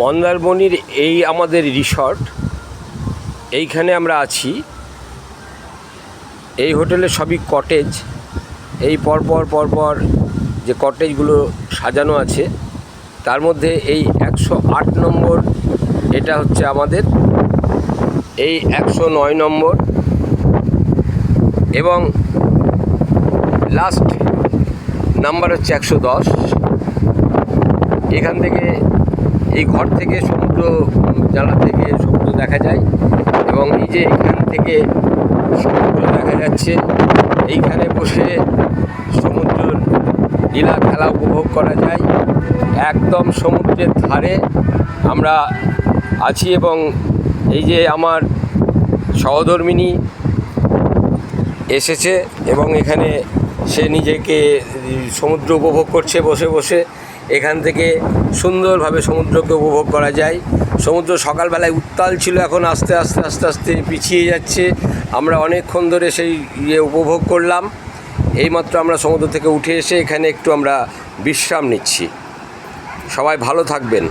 মন্দারমণির এই আমাদের রিসর্ট, এইখানে আমরা আছি। এই হোটেলে সবই কটেজ। এই পরপর যে কটেজগুলো সাজানো আছে তার মধ্যে এই 108 নম্বর এটা হচ্ছে আমাদের, এই 109 নম্বর এবং লাস্ট নাম্বার হচ্ছে 110। এখান থেকে, এই ঘর থেকে সমুদ্র, জানলা থেকে সমুদ্র দেখা যায় এবং এই যে এখান থেকে সমুদ্র দেখা যাচ্ছে। এইখানে বসে সমুদ্রের লীলা খেলা উপভোগ করা যায়। একদম সমুদ্রের ধারে আমরা আছি এবং এই যে আমার সহধর্মিণী এসেছে এবং এখানে সে নিজেকে সমুদ্র উপভোগ করছে বসে বসে। এখান থেকে সুন্দরভাবে সমুদ্রকে উপভোগ করা যায়। সমুদ্র সকালবেলায় উত্তাল ছিল, এখন আস্তে আস্তে আস্তে আস্তে পিছিয়ে যাচ্ছে। আমরা অনেকক্ষণ ধরে সেই উপভোগ করলাম। এইমাত্র আমরা সমুদ্র থেকে উঠে এসে এখানে একটু আমরা বিশ্রাম নিচ্ছি। সবাই ভালো থাকবেন।